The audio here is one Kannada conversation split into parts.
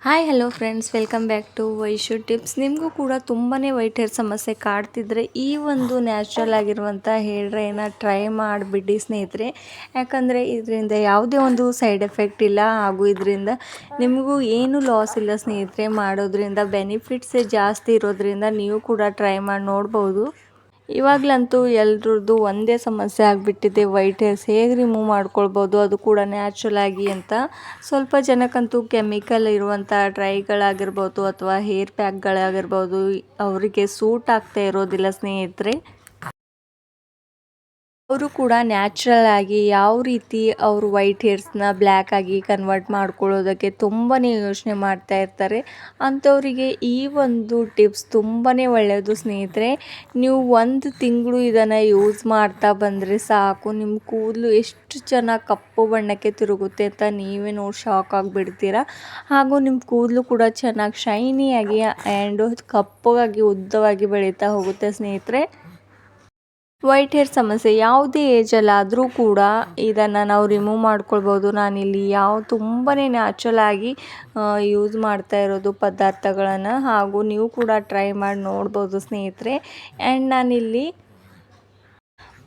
Hi hello friends, welcome back to Vaishu tips. ನಿಮಗೂ ಕೂಡ ತುಂಬಾ ವೈಟ್ ಹೇರ್ ಸಮಸ್ಯೆ ಕಾಡ್ತಿದ್ರೆ ಈ ಒಂದು ನ್ಯಾಚುರಲ್ ಆಗಿರುವಂಥ ಹೇರ್ ಡ್ರೈನ ಟ್ರೈ ಮಾಡಿಬಿಡಿ ಸ್ನೇಹಿತರೆ. ಯಾಕಂದರೆ ಇದರಿಂದ ಯಾವುದೇ ಒಂದು ಸೈಡ್ ಎಫೆಕ್ಟ್ ಇಲ್ಲ, ಹಾಗೂ ಇದರಿಂದ ನಿಮಗೂ ಏನು ಲಾಸ್ ಇಲ್ಲ ಸ್ನೇಹಿತರೆ. ಮಾಡೋದ್ರಿಂದ ಬೆನಿಫಿಟ್ಸೇ ಜಾಸ್ತಿ ಇರೋದ್ರಿಂದ ನೀವು ಕೂಡ ಟ್ರೈ ಮಾಡಿ ನೋಡ್ಬೋದು. ಇವಾಗಲಂತೂ ಎಲ್ರದ್ದು ಒಂದೇ ಸಮಸ್ಯೆ ಆಗಿಬಿಟ್ಟಿದೆ, ವೈಟ್ ಹೇರ್ಸ್ ಹೇಗೆ ರಿಮೂವ್ ಮಾಡ್ಕೊಳ್ಬೋದು, ಅದು ಕೂಡ ನ್ಯಾಚುರಲ್ ಆಗಿ ಅಂತ. ಸ್ವಲ್ಪ ಜನಕ್ಕಂತೂ ಕೆಮಿಕಲ್ ಇರುವಂಥ ಡ್ರೈಗಳಾಗಿರ್ಬೋದು ಅಥವಾ ಹೇರ್ ಪ್ಯಾಕ್ಗಳಾಗಿರ್ಬೋದು ಅವರಿಗೆ ಸೂಟ್ ಆಗ್ತಾ ಇರೋದಿಲ್ಲ ಸ್ನೇಹಿತರೆ. ಅವರು ಕೂಡ ನ್ಯಾಚುರಲ್ ಆಗಿ ಯಾವ ರೀತಿ ಅವರು ವೈಟ್ ಹೇರ್ಸ್ನ ಬ್ಲ್ಯಾಕ್ ಆಗಿ ಕನ್ವರ್ಟ್ ಮಾಡ್ಕೊಳ್ಳೋದಕ್ಕೆ ತುಂಬಾ ಯೋಚನೆ ಮಾಡ್ತಾ ಇರ್ತಾರೆ. ಅಂಥವರಿಗೆ ಈ ಒಂದು ಟಿಪ್ಸ್ ತುಂಬಾ ಒಳ್ಳೆಯದು ಸ್ನೇಹಿತರೆ. ನೀವು ಒಂದು ತಿಂಗಳು ಇದನ್ನು ಯೂಸ್ ಮಾಡ್ತಾ ಬಂದರೆ ಸಾಕು, ನಿಮ್ಮ ಕೂದಲು ಎಷ್ಟು ಚೆನ್ನಾಗಿ ಕಪ್ಪು ಬಣ್ಣಕ್ಕೆ ತಿರುಗುತ್ತೆ ಅಂತ ನೀವೇ ನೋಡಿ ಶಾಕ್ ಆಗಿಬಿಡ್ತೀರಾ. ಹಾಗೂ ನಿಮ್ಮ ಕೂದಲು ಕೂಡ ಚೆನ್ನಾಗಿ ಶೈನಿಯಾಗಿ ಆ್ಯಂಡ್ ಕಪ್ಪಗಾಗಿ ಉದ್ದವಾಗಿ ಬೆಳೀತಾ ಹೋಗುತ್ತೆ ಸ್ನೇಹಿತರೆ. ವೈಟ್ ಹೇರ್ ಸಮಸ್ಯೆ ಯಾವುದೇ ಏಜಲ್ಲಾದರೂ ಕೂಡ ಇದನ್ನು ನಾವು ರಿಮೂವ್ ಮಾಡ್ಕೊಳ್ಬೋದು. ನಾನಿಲ್ಲಿ ತುಂಬಾ ನ್ಯಾಚುರಲ್ ಆಗಿ ಯೂಸ್ ಮಾಡ್ತಾ ಇರೋದು ಪದಾರ್ಥಗಳನ್ನು, ಹಾಗೂ ನೀವು ಕೂಡ ಟ್ರೈ ಮಾಡಿ ನೋಡ್ಬೋದು ಸ್ನೇಹಿತರೆ. ಆ್ಯಂಡ್ ನಾನಿಲ್ಲಿ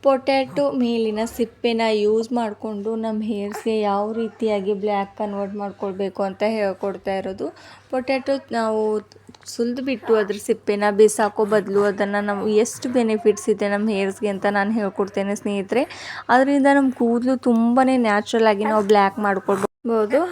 ಪೊಟ್ಯಾಟೊ ಮೇಲಿನ ಸಿಪ್ಪೆನ ಯೂಸ್ ಮಾಡಿಕೊಂಡು ನಮ್ಮ ಹೇರ್ಸ್ಗೆ ಯಾವ ರೀತಿಯಾಗಿ ಬ್ಲ್ಯಾಕ್ ಕನ್ವರ್ಟ್ ಮಾಡ್ಕೊಳ್ಬೇಕು ಅಂತ ಹೇಳ್ಕೊಡ್ತಾ ಇರೋದು. ಪೊಟ್ಯಾಟೊ ನಾವು ಸುಲಿದ್ಬಿಟ್ಟು ಅದ್ರ ಸಿಪ್ಪೆನ ಬಿಸಾಕೋ ಬದಲು ಅದನ್ನು ನಾವು ಎಷ್ಟು ಬೆನಿಫಿಟ್ಸ್ ಇದೆ ನಮ್ಮ ಹೇರ್ಸ್ಗೆ ಅಂತ ನಾನು ಹೇಳ್ಕೊಡ್ತೇನೆ ಸ್ನೇಹಿತರೆ. ಅದರಿಂದ ನಮ್ಮ ಕೂದಲು ತುಂಬಾ ನ್ಯಾಚುರಲ್ ಆಗಿ ನಾವು ಬ್ಲ್ಯಾಕ್ ಮಾಡ್ಕೊಳ್ಬೋದು.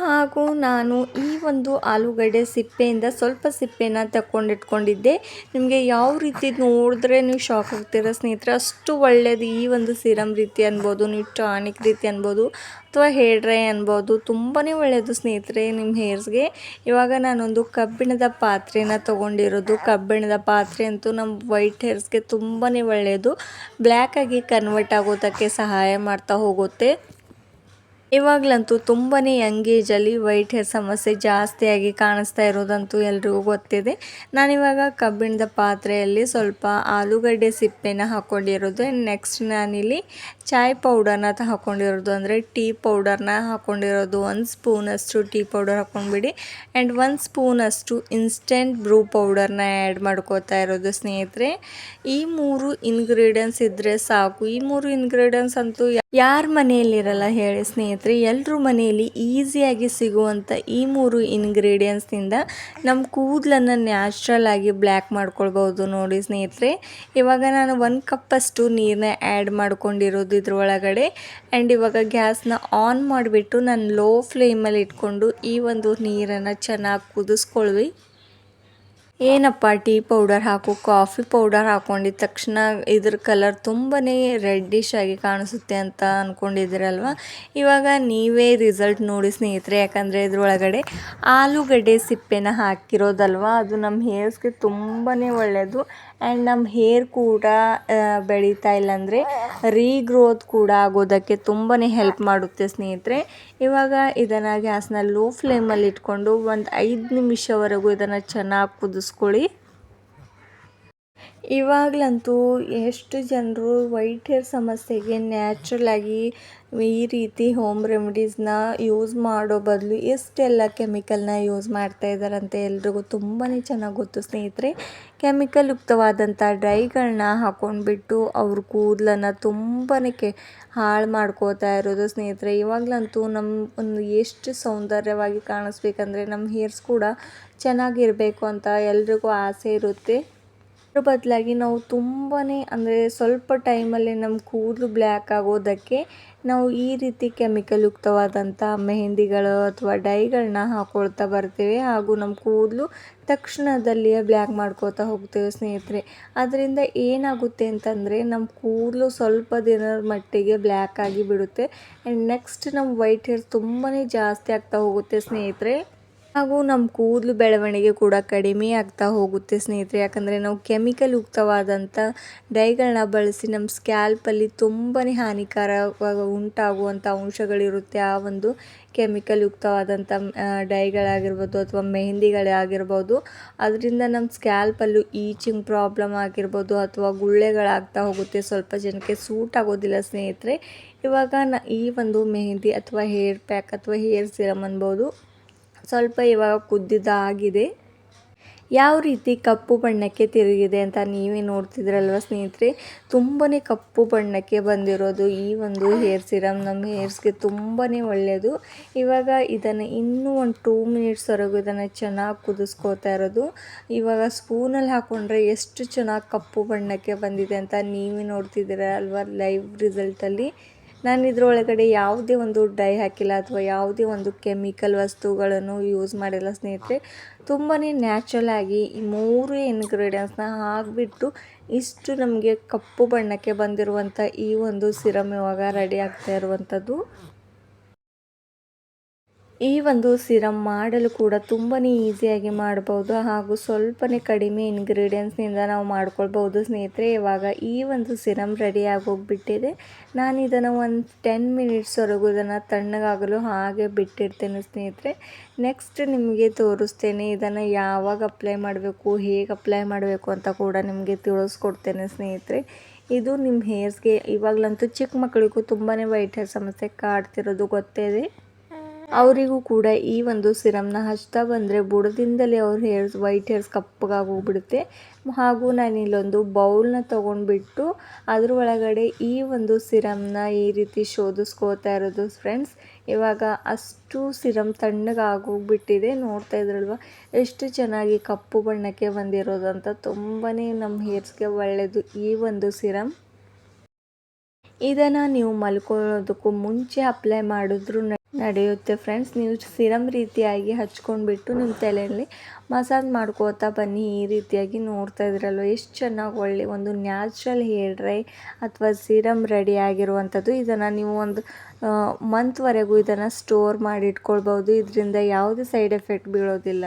ಹಾಗೂ ನಾನು ಈ ಒಂದು ಆಲೂಗಡ್ಡೆ ಸಿಪ್ಪೆಯಿಂದ ಸ್ವಲ್ಪ ಸಿಪ್ಪೆನ ತಗೊಂಡಿಟ್ಕೊಂಡಿದ್ದೆ. ನಿಮಗೆ ಯಾವ ರೀತಿ ನೋಡಿದ್ರೆ ನೀವು ಶಾಕ್ ಆಗ್ತೀರ ಸ್ನೇಹಿತರೆ, ಅಷ್ಟು ಒಳ್ಳೆಯದು. ಈ ಒಂದು ಸಿರಮ್ ರೀತಿ ಅನ್ಬೋದು, ನೀವು ಟಾನಿಕ್ ರೀತಿ ಅನ್ಬೋದು, ಅಥವಾ ಹೇರ್ ಡ್ರೈ ಅನ್ಬೋದು. ತುಂಬಾ ಒಳ್ಳೆಯದು ಸ್ನೇಹಿತರೆ ನಿಮ್ಮ ಹೇರ್ಸ್ಗೆ. ಇವಾಗ ನಾನೊಂದು ಕಬ್ಬಿಣದ ಪಾತ್ರೆನ ತೊಗೊಂಡಿರೋದು. ಕಬ್ಬಿಣದ ಪಾತ್ರೆ ಅಂತೂ ನಮ್ಮ ವೈಟ್ ಹೇರ್ಸ್ಗೆ ತುಂಬಾ ಒಳ್ಳೆಯದು, ಬ್ಲ್ಯಾಕಾಗಿ ಕನ್ವರ್ಟ್ ಆಗೋದಕ್ಕೆ ಸಹಾಯ ಮಾಡ್ತಾ ಹೋಗುತ್ತೆ. ಇವಾಗಲಂತೂ ತುಂಬಾ ಯಂಗ್ ಏಜಲ್ಲಿ ವೈಟ್ ಹೇರ್ ಸಮಸ್ಯೆ ಜಾಸ್ತಿಯಾಗಿ ಕಾಣಿಸ್ತಾ ಇರೋದಂತೂ ಎಲ್ರಿಗೂ ಗೊತ್ತಿದೆ. ನಾನಿವಾಗ ಕಬ್ಬಿಣದ ಪಾತ್ರೆಯಲ್ಲಿ ಸ್ವಲ್ಪ ಆಲೂಗಡ್ಡೆ ಸಿಪ್ಪೆನ ಹಾಕ್ಕೊಂಡಿರೋದು. ನೆಕ್ಸ್ಟ್ ನಾನಿಲ್ಲಿ ಚಾಯ್ ಪೌಡರ್ನ ಹಾಕ್ಕೊಂಡಿರೋದು, ಅಂದರೆ ಟೀ ಪೌಡರ್ನ ಹಾಕ್ಕೊಂಡಿರೋದು. 1 ಸ್ಪೂನಷ್ಟು ಟೀ ಪೌಡರ್ ಹಾಕ್ಕೊಂಡ್ಬಿಡಿ. ಆ್ಯಂಡ್ 1 ಸ್ಪೂನಷ್ಟು ಇನ್ಸ್ಟೆಂಟ್ ಬ್ರೂ ಪೌಡರ್ನ ಆ್ಯಡ್ ಮಾಡ್ಕೋತಾ ಇರೋದು ಸ್ನೇಹಿತರೆ. ಈ 3 ಇಂಗ್ರೀಡಿಯೆಂಟ್ಸ್ ಇದ್ದರೆ ಸಾಕು. ಈ 3 ಇಂಗ್ರೀಡಿಯೆಂಟ್ಸ್ ಅಂತೂ ಯಾರ ಮನೆಯಲ್ಲಿರಲ್ಲ ಹೇಳಿ ಸ್ನೇಹಿತರೆ. ಎಲ್ಲರೂ ಮನೆಯಲ್ಲಿ ಈಸಿಯಾಗಿ ಸಿಗುವಂಥ ಈ 3 ಇಂಗ್ರೀಡಿಯೆಂಟ್ಸ್ನಿಂದ ನಮ್ಮ ಕೂದಲನ್ನು ನ್ಯಾಚುರಲ್ ಆಗಿ ಬ್ಲ್ಯಾಕ್ ಮಾಡ್ಕೊಳ್ಬೋದು ನೋಡಿ ಸ್ನೇಹಿತರೆ. ಇವಾಗ ನಾನು 1 ಕಪ್ಪಷ್ಟು ನೀರನ್ನ ಆ್ಯಡ್ ಮಾಡ್ಕೊಂಡಿರೋದು ಇದ್ರೊಳಗಡೆ. ಆ್ಯಂಡ್ ಇವಾಗ ಗ್ಯಾಸ್ನ ಆನ್ ಮಾಡಿಬಿಟ್ಟು ನಾನು ಲೋ ಫ್ಲೇಮಲ್ಲಿ ಇಟ್ಕೊಂಡು ಈ ಒಂದು ನೀರನ್ನು ಚೆನ್ನಾಗಿ ಕುದಿಸ್ಕೊಳ್ವಿ. ಏನಪ್ಪ ಟೀ ಪೌಡರ್ ಹಾಕು, ಕಾಫಿ ಪೌಡರ್ ಹಾಕ್ಕೊಂಡಿದ್ದ ತಕ್ಷಣ ಇದ್ರ ಕಲರ್ ತುಂಬಾ ರೆಡ್ಡಿಶ್ ಆಗಿ ಕಾಣಿಸುತ್ತೆ ಅಂತ ಅಂದ್ಕೊಂಡಿದ್ದೀರಲ್ವ. ಇವಾಗ ನೀವೇ ರಿಸಲ್ಟ್ ನೋಡಿ ಸ್ನೇಹಿತರೆ. ಯಾಕಂದರೆ ಇದ್ರೊಳಗಡೆ ಆಲೂಗಡ್ಡೆ ಸಿಪ್ಪೆನ ಹಾಕಿರೋದಲ್ವ, ಅದು ನಮ್ಮ ಹೇರ್ಸ್ಗೆ ತುಂಬಾ ಒಳ್ಳೆಯದು. ಆ್ಯಂಡ್ ನಮ್ಮ ಹೇರ್ ಕೂಡ ಬೆಳೀತಾ ಇಲ್ಲಾಂದರೆ ರೀಗ್ರೋತ್ ಕೂಡ ಆಗೋದಕ್ಕೆ ತುಂಬಾ ಹೆಲ್ಪ್ ಮಾಡುತ್ತೆ ಸ್ನೇಹಿತರೆ. ಇವಾಗ ಇದನ್ನು ಗ್ಯಾಸ್ನ ಲೋ ಫ್ಲೇಮಲ್ಲಿ ಇಟ್ಕೊಂಡು ಒಂದು 5 ನಿಮಿಷವರೆಗೂ ಇದನ್ನು ಚೆನ್ನಾಗಿ ಕುದಿಸ್ಕೊಳ್ಳಿ. ಇವಾಗಲಂತೂ ಎಷ್ಟು ಜನರು ವೈಟ್ ಹೇರ್ ಸಮಸ್ಯೆಗೆ ನ್ಯಾಚುರಲ್ ಆಗಿ ಈ ರೀತಿ ಹೋಮ್ ರೆಮಿಡೀಸ್ನ ಯೂಸ್ ಮಾಡೋ ಬದಲು ಎಷ್ಟೆಲ್ಲ ಕೆಮಿಕಲ್ನ ಯೂಸ್ ಮಾಡ್ತಾ ಇದ್ದಾರಂತೆ ಎಲ್ರಿಗೂ ತುಂಬಾ ಚೆನ್ನಾಗಿ ಗೊತ್ತು ಸ್ನೇಹಿತರೆ. ಕೆಮಿಕಲ್ ಯುಕ್ತವಾದಂಥ ಡ್ರೈಗಳನ್ನ ಹಾಕ್ಕೊಂಡ್ಬಿಟ್ಟು ಅವ್ರ ಕೂದಲನ್ನು ತುಂಬಾ ಹಾಳು ಮಾಡ್ಕೋತಾ ಇರೋದು ಸ್ನೇಹಿತರೆ. ಇವಾಗಲಂತೂ ನಮ್ಮ ಒಂದು ಎಷ್ಟು ಸೌಂದರ್ಯವಾಗಿ ಕಾಣಿಸ್ಬೇಕಂದ್ರೆ ನಮ್ಮ ಹೇರ್ಸ್ ಕೂಡ ಚೆನ್ನಾಗಿರಬೇಕು ಅಂತ ಎಲ್ರಿಗೂ ಆಸೆ ಇರುತ್ತೆ. ಅದ್ರ ಬದಲಾಗಿ ನಾವು ತುಂಬಾ ಅಂದರೆ ಸ್ವಲ್ಪ ಟೈಮಲ್ಲಿ ನಮ್ಮ ಕೂದಲು ಬ್ಲ್ಯಾಕ್ ಆಗೋದಕ್ಕೆ ನಾವು ಈ ರೀತಿ ಕೆಮಿಕಲ್ ಯುಕ್ತವಾದಂಥ ಮೆಹಂದಿಗಳು ಅಥವಾ ಡೈಗಳನ್ನ ಹಾಕ್ಕೊಳ್ತಾ ಬರ್ತೀವಿ, ಹಾಗೂ ನಮ್ಮ ಕೂದಲು ತಕ್ಷಣದಲ್ಲಿಯೇ ಬ್ಲ್ಯಾಕ್ ಮಾಡ್ಕೋತಾ ಹೋಗ್ತೇವೆ ಸ್ನೇಹಿತರೆ. ಅದರಿಂದ ಏನಾಗುತ್ತೆ ಅಂತಂದರೆ ನಮ್ಮ ಕೂದಲು ಸ್ವಲ್ಪ ದಿನದ ಮಟ್ಟಿಗೆ ಬ್ಲ್ಯಾಕ್ ಆಗಿ ಬಿಡುತ್ತೆ. ಆ್ಯಂಡ್ ನೆಕ್ಸ್ಟ್ ನಮ್ಮ ವೈಟ್ ಹೇರ್ ತುಂಬಾ ಜಾಸ್ತಿ ಆಗ್ತಾ ಹೋಗುತ್ತೆ ಸ್ನೇಹಿತರೆ. ಹಾಗೂ ನಮ್ಮ ಕೂದಲು ಬೆಳವಣಿಗೆ ಕೂಡ ಕಡಿಮೆ ಆಗ್ತಾ ಹೋಗುತ್ತೆ ಸ್ನೇಹಿತರೆ. ಯಾಕಂದರೆ ನಾವು ಕೆಮಿಕಲ್ ಯುಕ್ತವಾದಂಥ ಡೈಗಳನ್ನ ಬಳಸಿ ನಮ್ಮ ಸ್ಕ್ಯಾಲ್ಪಲ್ಲಿ ತುಂಬಾ ಹಾನಿಕಾರವಾಗಿ ಉಂಟಾಗುವಂಥ ಅಂಶಗಳಿರುತ್ತೆ. ಆ ಒಂದು ಕೆಮಿಕಲ್ ಯುಕ್ತವಾದಂಥ ಡೈಗಳಾಗಿರ್ಬೋದು ಅಥವಾ ಮೆಹಂದಿಗಳಾಗಿರ್ಬೋದು, ಅದರಿಂದ ನಮ್ಮ ಸ್ಕ್ಯಾಲ್ಪಲ್ಲೂ ಈಚಿಂಗ್ ಪ್ರಾಬ್ಲಮ್ ಆಗಿರ್ಬೋದು ಅಥವಾ ಗುಳ್ಳೆಗಳಾಗ್ತಾ ಹೋಗುತ್ತೆ. ಸ್ವಲ್ಪ ಜನಕ್ಕೆ ಸೂಟ್ ಆಗೋದಿಲ್ಲ ಸ್ನೇಹಿತರೆ. ಇವಾಗ ಈ ಒಂದು ಮೆಹಂದಿ ಅಥವಾ ಹೇರ್ ಪ್ಯಾಕ್ ಅಥವಾ ಹೇರ್ ಸಿರಮ್ ಅನ್ಬೋದು ಸ್ವಲ್ಪ ಇವಾಗ ಕುದ್ದಿದ್ದಾಗಿದೆ. ಯಾವ ರೀತಿ ಕಪ್ಪು ಬಣ್ಣಕ್ಕೆ ತಿರುಗಿದೆ ಅಂತ ನೀವೇ ನೋಡ್ತಿದ್ರಲ್ವ ಸ್ನೇಹಿತರೆ. ತುಂಬಾ ಕಪ್ಪು ಬಣ್ಣಕ್ಕೆ ಬಂದಿರೋದು ಈ ಒಂದು ಹೇರ್ ಸಿರಮ್ ನಮ್ಮ ಹೇರ್ಸ್ಗೆ ತುಂಬಾ ಒಳ್ಳೆಯದು. ಇವಾಗ ಇದನ್ನು ಇನ್ನೂ ಒಂದು 2 ಮಿನಿಟ್ಸ್ವರೆಗೂ ಇದನ್ನು ಚೆನ್ನಾಗಿ ಕುದಿಸ್ಕೋತಾ ಇರೋದು. ಇವಾಗ ಸ್ಪೂನಲ್ಲಿ ಹಾಕ್ಕೊಂಡ್ರೆ ಎಷ್ಟು ಚೆನ್ನಾಗಿ ಕಪ್ಪು ಬಣ್ಣಕ್ಕೆ ಬಂದಿದೆ ಅಂತ ನೀವೇ ನೋಡ್ತಿದ್ದೀರ ಅಲ್ವಾ ಲೈವ್ ರಿಸಲ್ಟಲ್ಲಿ. ನಾನು ಇದರೊಳಗಡೆ ಯಾವುದೇ ಒಂದು ಡೈ ಹಾಕಿಲ್ಲ ಅಥವಾ ಯಾವುದೇ ಒಂದು ಕೆಮಿಕಲ್ ವಸ್ತುಗಳನ್ನು ಯೂಸ್ ಮಾಡಿಲ್ಲ ಸ್ನೇಹಿತರೆ. ತುಂಬಾ ನ್ಯಾಚುರಲ್ ಆಗಿ ಈ 3 ಇಂಗ್ರೀಡಿಯೆಂಟ್ಸ್ನ ಹಾಕಿಬಿಟ್ಟು ಇಷ್ಟು ನಮಗೆ ಕಪ್ಪು ಬಣ್ಣಕ್ಕೆ ಬಂದಿರುವಂಥ ಈ ಒಂದು ಸಿರಮ್ ಇವಾಗ ರೆಡಿ ಆಗ್ತಾ ಇರುವಂಥದ್ದು. ಈ ಒಂದು ಸಿರಮ್ ಮಾಡಲು ಕೂಡ ತುಂಬಾ ಈಸಿಯಾಗಿ ಮಾಡ್ಬೋದು ಹಾಗೂ ಸ್ವಲ್ಪನೇ ಕಡಿಮೆ ಇಂಗ್ರೀಡಿಯೆಂಟ್ಸ್ನಿಂದ ನಾವು ಮಾಡ್ಕೊಳ್ಬೋದು ಸ್ನೇಹಿತರೆ. ಇವಾಗ ಈ ಒಂದು ಸಿರಮ್ ರೆಡಿ ಆಗೋಗ್ಬಿಟ್ಟಿದೆ. ನಾನು ಇದನ್ನು ಒಂದು 10 ಮಿನಿಟ್ಸ್ವರೆಗೂ ಇದನ್ನು ತಣ್ಣಗಾಗಲು ಹಾಗೆ ಬಿಟ್ಟಿರ್ತೇನೆ ಸ್ನೇಹಿತರೆ. ನೆಕ್ಸ್ಟ್ ನಿಮಗೆ ತೋರಿಸ್ತೇನೆ ಇದನ್ನು ಯಾವಾಗ ಅಪ್ಲೈ ಮಾಡಬೇಕು, ಹೇಗೆ ಅಪ್ಲೈ ಮಾಡಬೇಕು ಅಂತ ಕೂಡ ನಿಮಗೆ ತಿಳಿಸ್ಕೊಡ್ತೇನೆ ಸ್ನೇಹಿತರೆ. ಇದು ನಿಮ್ಮ ಹೇರ್ಸ್ಗೆ ಇವಾಗಲಂತೂ ಚಿಕ್ಕ ಮಕ್ಕಳಿಗೂ ತುಂಬಾ ವೈಟ್ ಹೇರ್ ಸಮಸ್ಯೆ ಕಾಡ್ತಿರೋದು ಗೊತ್ತೇ ಇದೆ. ಅವರಿಗೂ ಕೂಡ ಈ ಒಂದು ಸಿರಮ್ನ ಹಚ್ತಾ ಬಂದರೆ ಬುಡದಿಂದಲೇ ಅವ್ರ ವೈಟ್ ಹೇರ್ಸ್ ಕಪ್ಪಗಾಗೋಗ್ಬಿಡುತ್ತೆ. ಹಾಗೂ ನಾನು ಇಲ್ಲೊಂದು ಬೌಲ್ನ ತೊಗೊಂಡ್ಬಿಟ್ಟು ಅದ್ರ ಒಳಗಡೆ ಈ ಒಂದು ಸಿರಮ್ನ ಈ ರೀತಿ ಶೋಧಿಸ್ಕೋತಾ ಇರೋದು ಫ್ರೆಂಡ್ಸ್. ಇವಾಗ ಅಷ್ಟು ಸಿರಮ್ ತಣ್ಣಗಾಗೋಗ್ಬಿಟ್ಟಿದೆ. ನೋಡ್ತಾ ಇದ್ರಲ್ವ ಎಷ್ಟು ಚೆನ್ನಾಗಿ ಕಪ್ಪು ಬಣ್ಣಕ್ಕೆ ಬಂದಿರೋದು ಅಂತ. ತುಂಬಾ ನಮ್ಮ ಹೇರ್ಸ್ಗೆ ಒಳ್ಳೆಯದು ಈ ಒಂದು ಸಿರಮ್. ಇದನ್ನು ನೀವು ಮಲ್ಕೊಳ್ಳೋದಕ್ಕೂ ಮುಂಚೆ ಅಪ್ಲೈ ಮಾಡಿದ್ರು ನಡೆಯುತ್ತೆ ಫ್ರೆಂಡ್ಸ್. ನೀವು ಸಿರಮ್ ರೀತಿಯಾಗಿ ಹಚ್ಕೊಂಡ್ಬಿಟ್ಟು ನಿಮ್ಮ ತಲೆಯಲ್ಲಿ ಮಸಾಜ್ ಮಾಡ್ಕೋತಾ ಬನ್ನಿ. ಈ ರೀತಿಯಾಗಿ ನೋಡ್ತಾ ಇದ್ರಲ್ವ ಎಷ್ಟು ಚೆನ್ನಾಗಿ ಒಳ್ಳೆ ಒಂದು ನ್ಯಾಚುರಲ್ ಹೇರ್ ಡ್ರೈ ಅಥವಾ ಸಿರಮ್ ರೆಡಿ ಆಗಿರುವಂಥದ್ದು. ಇದನ್ನು ನೀವು ಒಂದು ಮಂತ್ವರೆಗೂ ಇದನ್ನು ಸ್ಟೋರ್ ಮಾಡಿ ಇಟ್ಕೊಳ್ಬೋದು. ಇದರಿಂದ ಯಾವುದೇ ಸೈಡ್ ಎಫೆಕ್ಟ್ ಬೀಳೋದಿಲ್ಲ.